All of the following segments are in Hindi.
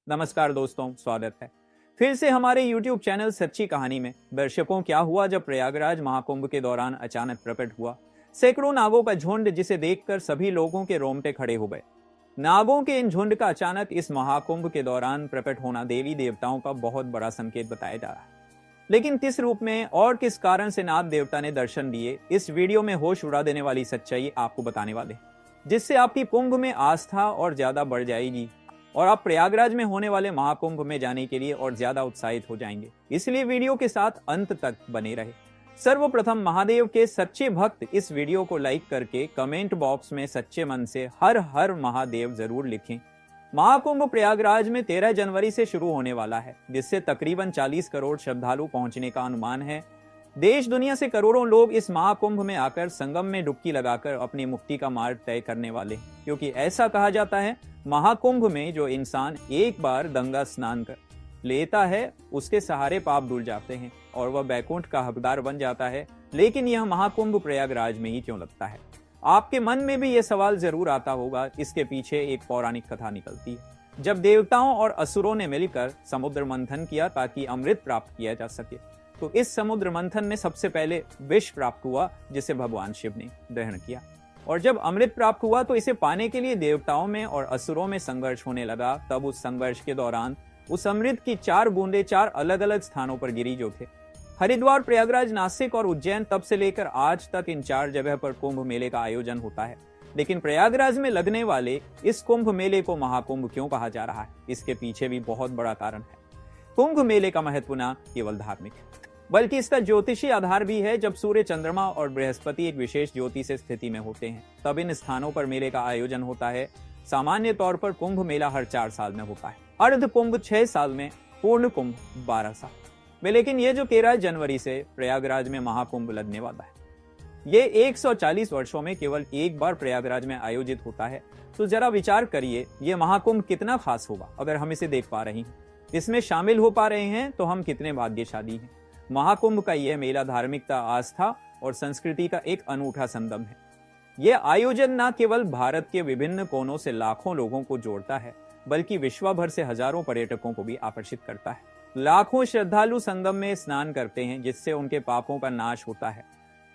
नमस्कार दोस्तों, स्वागत है फिर से हमारे YouTube चैनल सच्ची कहानी में। दर्शकों, क्या हुआ जब प्रयागराज महाकुंभ के दौरान अचानक प्रकट हुआ सैकड़ों नागों का झुंड, जिसे देखकर सभी लोगों के रोंगटे खड़े हो गए। नागों के इन झुंड का अचानक इस महाकुंभ के दौरान प्रकट होना देवी देवताओं का बहुत बड़ा संकेत बताया जा रहा है। लेकिन किस रूप में और किस कारण से नाग देवता ने दर्शन दिए, इस वीडियो में होश उड़ा देने वाली सच्चाई आपको बताने वाले हैं, जिससे आपकी कुंभ में आस्था और ज्यादा बढ़ जाएगी और आप प्रयागराज में होने वाले महाकुंभ में जाने के लिए और ज्यादा उत्साहित हो जाएंगे। इसलिए वीडियो के साथ अंत तक बने रहे। सर्वप्रथम महादेव के सच्चे भक्त इस वीडियो को लाइक करके कमेंट बॉक्स में सच्चे मन से हर हर महादेव जरूर लिखें। महाकुंभ प्रयागराज में 13 जनवरी से शुरू होने वाला है, जिससे तकरीबन 40 करोड़ श्रद्धालु पहुंचने का अनुमान है। देश दुनिया से करोड़ों लोग इस महाकुंभ में आकर संगम में डुबकी लगाकर अपनी मुक्ति का मार्ग तय करने वाले हैं, क्योंकि ऐसा कहा जाता है महाकुंभ में जो इंसान एक बार गंगा स्नान कर लेता है उसके सहारे पाप धुल जाते हैं और वह बैकुंठ का हकदार बन जाता है। लेकिन यह महाकुंभ प्रयागराज में ही क्यों लगता है? आपके मन में भी यह सवाल जरूर आता होगा। इसके पीछे एक पौराणिक कथा निकलती है। जब देवताओं और असुरों ने मिलकर समुद्र मंथन किया ताकि अमृत प्राप्त किया जा सके, तो इस समुद्र मंथन में सबसे पहले विष प्राप्त हुआ, जिसे भगवान शिव ने ग्रहण किया। और जब अमृत प्राप्त हुआ तो इसे पाने के लिए देवताओं में और असुरों में संघर्ष होने लगा। तब उस संघर्ष के दौरान उस अमृत की 4 बूंदें 4 अलग अलग स्थानों पर गिरी, जो थे हरिद्वार, प्रयागराज, नासिक और उज्जैन। तब से लेकर आज तक इन 4 जगह पर कुंभ मेले का आयोजन होता है। लेकिन प्रयागराज में लगने वाले इस कुंभ मेले को महाकुंभ क्यों कहा जा रहा है? इसके पीछे भी बहुत बड़ा कारण है। कुंभ मेले का महत्व न केवल धार्मिक है, बल्कि इसका ज्योतिषी आधार भी है। जब सूर्य, चंद्रमा और बृहस्पति एक विशेष ज्योति से स्थिति में होते हैं, तब इन स्थानों पर मेले का आयोजन होता है। सामान्य तौर पर कुंभ मेला हर 4 साल में होता है, अर्ध कुंभ 6 साल में, पूर्ण कुंभ 12 साल में। लेकिन ये जो 13 जनवरी से प्रयागराज में महाकुंभ लगने वाला है, ये 140 वर्षों में केवल एक बार प्रयागराज में आयोजित होता है। तो जरा विचार करिए, ये महाकुंभ कितना खास होगा अगर हम इसे देख पा रहे हैं, इसमें शामिल हो पा रहे हैं, तो हम कितने भाग्यशाली हैं। महाकुंभ का यह मेला धार्मिकता, आस्था और संस्कृति का एक अनूठा संगम है। यह आयोजन न केवल भारत के विभिन्न कोनों से लाखों लोगों को जोड़ता है, बल्कि विश्व भर से हजारों पर्यटकों को भी आकर्षित करता है। लाखों श्रद्धालु संगम में स्नान करते हैं, जिससे उनके पापों का नाश होता है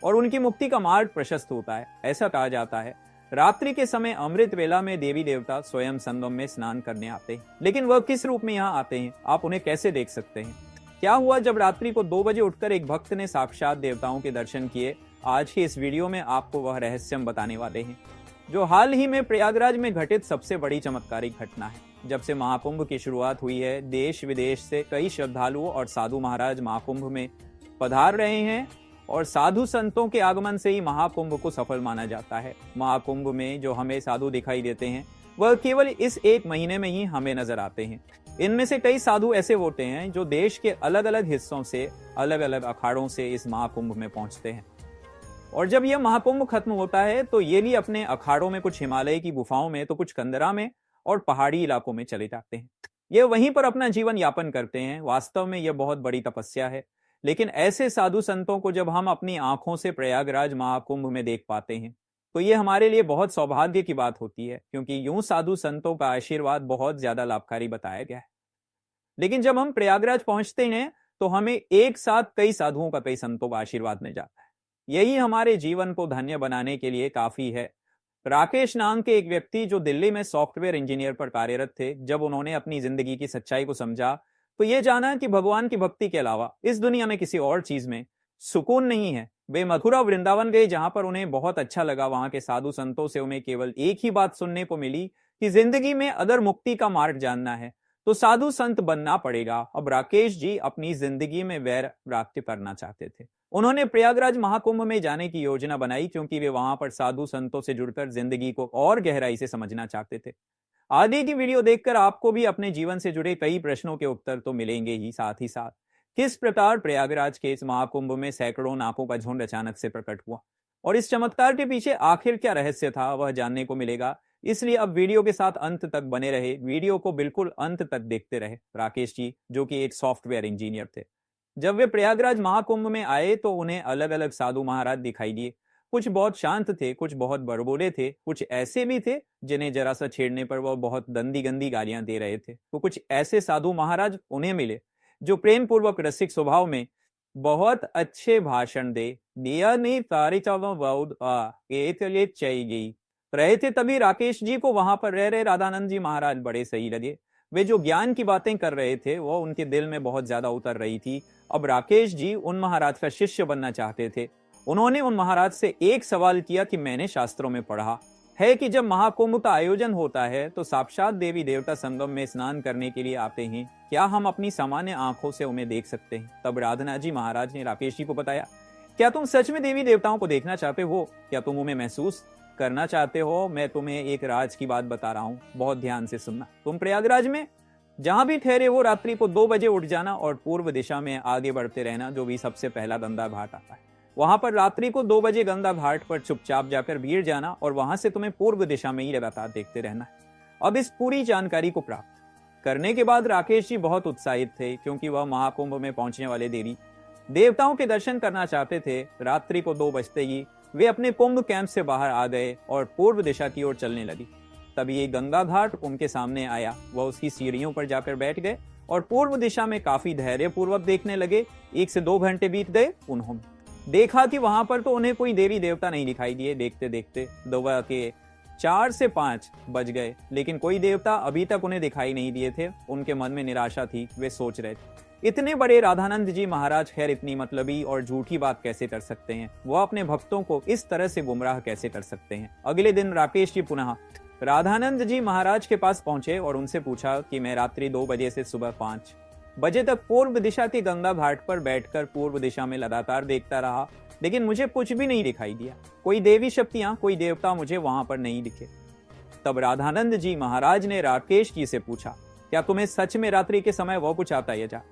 और उनकी मुक्ति का मार्ग प्रशस्त होता है। ऐसा कहा जाता है रात्रि के समय अमृत वेला में देवी देवता स्वयं संगम में स्नान करने आते हैं। लेकिन वह किस रूप में यहाँ आते हैं? आप उन्हें कैसे देख सकते हैं? क्या हुआ जब रात्रि को 2 बजे उठकर एक भक्त ने साक्षात देवताओं के दर्शन किए? आज की इस वीडियो में आपको वह रहस्य हम बताने वाले हैं, जो हाल ही में प्रयागराज में घटित सबसे बड़ी चमत्कारिक घटना है। जब से महाकुंभ की शुरुआत हुई है, देश विदेश से कई श्रद्धालुओं और साधु महाराज महाकुंभ में पधार रहे हैं और साधु संतों के आगमन से ही महाकुंभ को सफल माना जाता है। महाकुंभ में जो हमें साधु दिखाई देते हैं, वह केवल इस 1 महीने में ही हमें नजर आते हैं। इनमें से कई साधु ऐसे होते हैं जो देश के अलग अलग हिस्सों से, अलग अलग अखाड़ों से इस महाकुंभ में पहुंचते हैं। और जब यह महाकुंभ खत्म होता है तो ये भी अपने अखाड़ों में, कुछ हिमालय की गुफाओं में, तो कुछ कंदरा में और पहाड़ी इलाकों में चले जाते हैं। ये वहीं पर अपना जीवन यापन करते हैं। वास्तव में यह बहुत बड़ी तपस्या है। लेकिन ऐसे साधु संतों को जब हम अपनी आंखों से प्रयागराज महाकुंभ में देख पाते हैं, तो ये हमारे लिए बहुत सौभाग्य की बात होती है, क्योंकि यूं साधु संतों का आशीर्वाद बहुत ज्यादा लाभकारी बताया गया है। लेकिन जब हम प्रयागराज पहुंचते हैं तो हमें एक साथ कई साधुओं का, कई संतों का आशीर्वाद मिल जाता है। यही हमारे जीवन को धन्य बनाने के लिए काफी है। राकेश नाम के एक व्यक्ति, जो दिल्ली में सॉफ्टवेयर इंजीनियर पर कार्यरत थे, जब उन्होंने अपनी जिंदगी की सच्चाई को समझा तो ये जाना कि भगवान की भक्ति के अलावा इस दुनिया में किसी और चीज में सुकून नहीं है। वे मथुरा, वृंदावन गए, जहां पर उन्हें बहुत अच्छा लगा। वहां के साधु संतों से उन्हें केवल एक ही बात सुनने को मिली कि जिंदगी में अगर मुक्ति का मार्ग जानना है तो साधु संत बनना पड़ेगा। अब राकेश जी अपनी जिंदगी में वैर प्राप्त करना चाहते थे। उन्होंने प्रयागराज महाकुंभ में जाने की योजना बनाई, क्योंकि वे वहां पर साधु संतों से जुड़कर जिंदगी को और गहराई से समझना चाहते थे। आगे की वीडियो देखकर आपको भी अपने जीवन से जुड़े कई प्रश्नों के उत्तर तो मिलेंगे ही साथ किस प्रकार प्रयागराज के इस महाकुंभ में सैकड़ों नागों का झुंड अचानक से प्रकट हुआ और इस चमत्कार के पीछे आखिर क्या रहस्य था, वह जानने को मिलेगा। इसलिए अब वीडियो के साथ अंत तक बने रहे, वीडियो को बिल्कुल अंत तक देखते रहे। राकेश जी, जो कि एक सॉफ्टवेयर इंजीनियर थे, जब वे प्रयागराज महाकुंभ में आए तो उन्हें अलग अलग साधु महाराज दिखाई दिए। कुछ बहुत शांत थे, कुछ बहुत बड़बोले थे, कुछ ऐसे भी थे जिन्हें जरा सा छेड़ने पर वो बहुत गंदी गंदी गालियां दे रहे थे। तो कुछ ऐसे साधु महाराज उन्हें मिले जो प्रेम पूर्वक रसिक स्वभाव में बहुत अच्छे भाषण दे दिया नहीं तारी चावल बहुत चलिए चाहिए रहे थे। तभी राकेश जी को वहां पर रह रहे राधानंद जी महाराज बड़े सही लगे। वे जो ज्ञान की बातें कर रहे थे वो उनके दिल में बहुत ज्यादा उतर रही थी। अब राकेश जी उन महाराज का शिष्य बनना चाहते थे। उन्होंने उन महाराज से एक सवाल किया कि मैंने शास्त्रों में पढ़ा है कि जब महाकुंभ का आयोजन होता है तो साक्षात देवी देवता संगम में स्नान करने के लिए आते हैं, क्या हम अपनी सामान्य आंखों से उन्हें देख सकते हैं? तब राधानाथ जी महाराज ने राकेश जी को बताया, क्या तुम सच में देवी देवताओं को देखना चाहते हो? क्या तुम उन्हें महसूस करना चाहते हो? मैं तुम्हें एक राज की बात बता रहा हूँ, बहुत ध्यान से सुनना। तुम प्रयागराज में जहां भी ठहरे हो रात्रि को 2 बजे उठ जाना और पूर्व दिशा में आगे बढ़ते रहना, जो भी सबसे पहला गंगा घाट आता है। वहां पर रात्रि को 2 बजे गंगा घाट पर चुपचाप जाकर भीड़ जाना और वहां से तुम्हें पूर्व दिशा में ही लगातार देखते रहना है। अब इस पूरी जानकारी को प्राप्त करने के बाद राकेश जी बहुत उत्साहित थे, क्योंकि वह महाकुंभ में पहुंचने वाले देवी देवताओं के दर्शन करना चाहते थे। रात्रि को 2 बजते ही वे अपने कुंभ कैंप से बाहर आ गए और पूर्व दिशा की ओर चलने लगी। तभी एक गंगा घाट उनके सामने आया। वह उसकी सीढ़ियों पर जाकर बैठ गए और पूर्व दिशा में काफी धैर्य पूर्वक देखने लगे। 1 से 2 घंटे बीत गए। उन्होंने देखा कि वहां पर तो उन्हें कोई देवी देवता नहीं दिखाई दिए। देखते देखते दोपहर के 4 से 5 बज गए, लेकिन कोई देवता अभी तक उन्हें दिखाई नहीं दिए थे। उनके मन में निराशा थी। वे सोच रहे थे, इतने बड़े राधानंद जी महाराज खैर इतनी मतलबी और झूठी बात कैसे कर सकते हैं? वो अपने भक्तों को इस तरह से गुमराह कैसे कर सकते हैं? अगले दिन राकेश जी पुनः राधानंद जी महाराज के पास पहुंचे और उनसे पूछा कि मैं रात्रि 2 बजे से सुबह 5 बजे तक पूर्व दिशा के गंगा घाट पर बैठकर पूर्व दिशा में लगातार देखता रहा, लेकिन मुझे कुछ भी नहीं दिखाई दिया। कोई देवी शक्तियां, कोई देवता मुझे वहां पर नहीं दिखे। तब राधानंद जी महाराज ने राकेश जी से पूछा, क्या तुम्हें सच में रात्रि के समय वो कुछ आता है?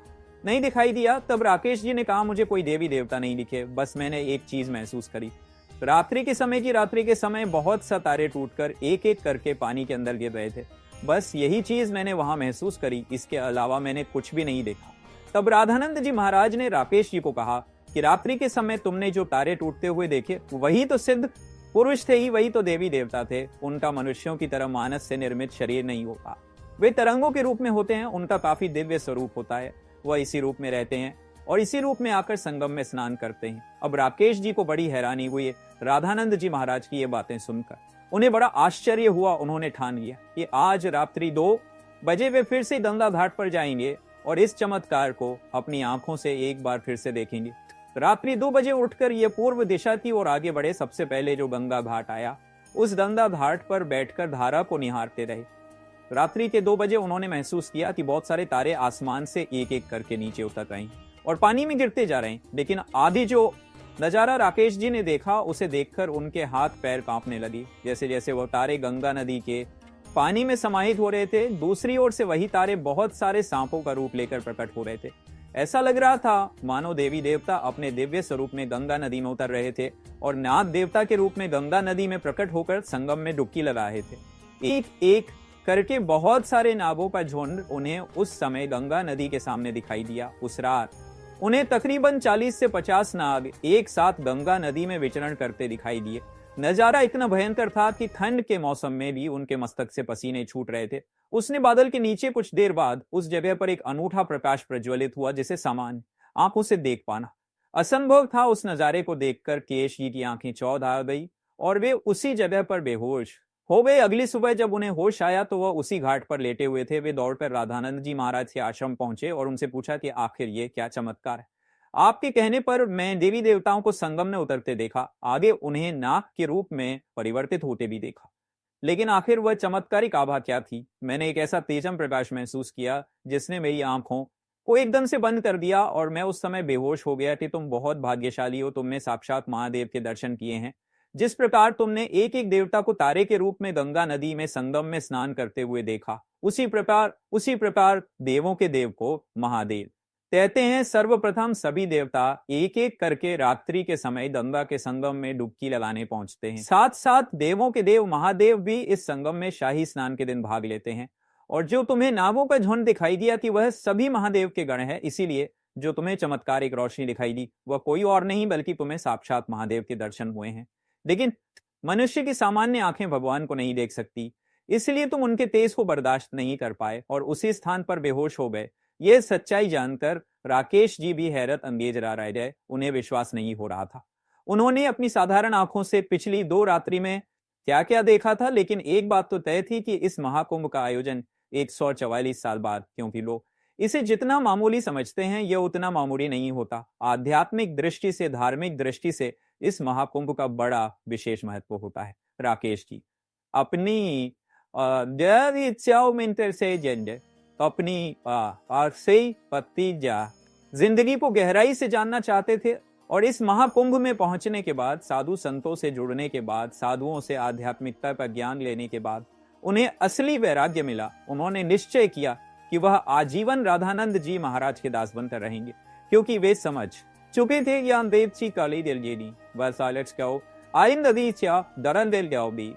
नहीं दिखाई दिया। तब राकेश जी ने कहा, मुझे कोई देवी देवता नहीं दिखे, बस मैंने एक चीज महसूस करी। रात्रि के समय बहुत सा तारे टूटकर एक एक करके पानी के अंदर गिर रहे थे। बस यही चीज मैंने वहां महसूस करी, इसके अलावा मैंने कुछ भी नहीं देखा। तब राधानंद जी महाराज ने राकेश जी को कहा कि रात्रि के समय तुमने जो तारे टूटते हुए देखे वही तो सिद्ध पुरुष थे ही, वही तो देवी देवता थे। उनका मनुष्यों की तरह मानस से निर्मित शरीर नहीं होता, वे तरंगों के रूप में होते हैं। उनका काफी दिव्य स्वरूप होता है। वह इसी रूप में रहते हैं और इसी रूप में आकर संगम में स्नान करते हैं। अब राकेश जी को बड़ी हैरानी हुई राधानंद जी महाराज की ये बातें सुनकर। उन्हें बड़ा आश्चर्य हुआ। उन्होंने ठान लिया कि आज रात्रि 2 बजे वे फिर से गंगा घाट पर जाएंगे और इस चमत्कार को अपनी आंखों से एक बार फिर से देखेंगे। रात्रि 2 बजे उठकर ये पूर्व दिशा की ओर आगे बढ़े। सबसे पहले जो गंगा घाट आया, उस गंगा घाट पर बैठकर धारा को निहारते रहे। रात्रि के 2 बजे उन्होंने महसूस किया कि बहुत सारे तारे आसमान से एक एक करके नीचे उतर रहे हैं और पानी में गिरते जा रहे हैं। लेकिन आधी जो नजारा राकेश जी ने देखा, उसे देखकर उनके हाथ पैर कांपने लगी। जैसे जैसे वो तारे गंगा नदी के पानी में समाहित हो रहे थे, दूसरी ओर से वही तारे बहुत सारे सांपों का रूप लेकर प्रकट हो रहे थे। ऐसा लग रहा था मानो देवी देवता अपने दिव्य स्वरूप में गंगा नदी में उतर रहे थे और नाग देवता के रूप में गंगा नदी में प्रकट होकर संगम में डुबकी लगा रहे थे। एक एक करके बहुत सारे नागों का झुंड उन्हें उस समय गंगा नदी के सामने दिखाई दिया। उस रात उन्हें तकरीबन 40 से 50 नाग एक साथ गंगा नदी में विचरण करते दिखाई दिए। नजारा इतना भयंकर था कि ठंड के मौसम में भी उनके मस्तक से पसीने छूट रहे थे। उसने बादल के नीचे कुछ देर बाद उस जगह पर एक अनूठा प्रकाश प्रज्वलित हुआ, जिसे सामान्य आंखों से देख पाना असंभव था। उस नजारे को देखकर केश जी की आंखें चौध आ गई और वे उसी जगह पर बेहोश हो गए। अगली सुबह जब उन्हें होश आया तो वह उसी घाट पर लेटे हुए थे। वे दौड़कर राधानंद जी महाराज के आश्रम पहुंचे और उनसे पूछा कि आखिर ये क्या चमत्कार है? आपके कहने पर मैं देवी देवताओं को संगम में उतरते देखा, आगे उन्हें नाग के रूप में परिवर्तित होते भी देखा, लेकिन आखिर वह चमत्कारिक आभा क्या थी? मैंने एक ऐसा तेजम प्रकाश महसूस किया जिसने मेरी आंखों को एकदम से बंद कर दिया और मैं उस समय बेहोश हो गया कि तुम बहुत भाग्यशाली हो, तुमने साक्षात महादेव के दर्शन किए हैं। जिस प्रकार तुमने एक एक देवता को तारे के रूप में गंगा नदी में संगम में स्नान करते हुए देखा, उसी प्रकार देवों के देव को महादेव कहते हैं। सर्वप्रथम सभी देवता एक एक करके रात्रि के समय गंगा के संगम में डुबकी लगाने पहुंचते हैं। साथ साथ देवों के देव महादेव भी इस संगम में शाही स्नान के दिन भाग लेते हैं। और जो तुम्हें नागों का झुंड दिखाई दिया कि वह सभी महादेव के गण है, इसीलिए जो तुम्हें चमत्कारिक रोशनी दिखाई दी वह कोई और नहीं बल्कि तुम्हें साक्षात महादेव के दर्शन हुए हैं। लेकिन मनुष्य की सामान्य आंखें भगवान को नहीं देख सकती, इसलिए तुम उनके तेज को बर्दाश्त नहीं कर पाए और उसी स्थान पर बेहोश हो गए। यह सच्चाई जानकर राकेश जी भी हैरत अंगेज रह गए। उन्हें विश्वास नहीं हो रहा था। उन्होंने अपनी साधारण आंखों से पिछली 2 रात्रि में क्या क्या देखा था, लेकिन एक बात तो तय थी कि इस महाकुंभ का आयोजन 144 साल बाद, क्योंकि लोग इसे जितना मामूली समझते हैं यह उतना मामूली नहीं होता। आध्यात्मिक दृष्टि से, धार्मिक दृष्टि से इस महाकुंभ का बड़ा विशेष महत्व होता है। राकेश जी अपनी अपनी आरसी भतीजा जिंदगी को गहराई से जानना चाहते थे और इस महाकुंभ में पहुंचने के बाद, साधु संतों से जुड़ने के बाद, साधुओं से आध्यात्मिकता का ज्ञान लेने के बाद उन्हें असली वैराग्य मिला। उन्होंने निश्चय किया कि वह आजीवन राधानंद जी महाराज के दास बनकर रहेंगे, क्योंकि वे समझ चुके थे या देवची काली दिल जेनी बस आलेट्स कहो आइंददी चा दरन दिल जाओ भी।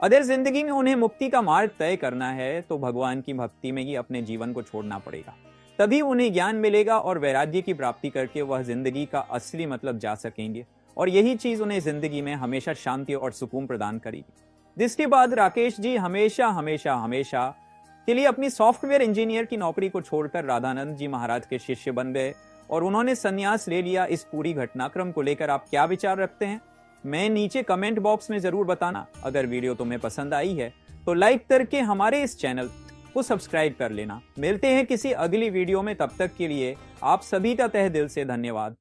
अगर जिंदगी में उन्हें मुक्ति का मार्ग तय करना है तो भगवान की भक्ति में ही अपने जीवन को छोड़ना पड़ेगा, तभी उन्हें ज्ञान मिलेगा और वैराग्य की प्राप्ति करके वह जिंदगी का असली मतलब जा सकेंगे, और यही चीज उन्हें जिंदगी में हमेशा शांति और सुकून प्रदान करेगी। जिसके बाद राकेश जी हमेशा हमेशा हमेशा के लिए अपनी सॉफ्टवेयर इंजीनियर की नौकरी को छोड़कर राधानंद जी महाराज के शिष्य बन गए और उन्होंने संन्यास ले लिया। इस पूरी घटनाक्रम को लेकर आप क्या विचार रखते हैं, मैं नीचे कमेंट बॉक्स में जरूर बताना। अगर वीडियो तुम्हें पसंद आई है तो लाइक करके हमारे इस चैनल को सब्सक्राइब कर लेना। मिलते हैं किसी अगली वीडियो में, तब तक के लिए आप सभी का तहे दिल से धन्यवाद।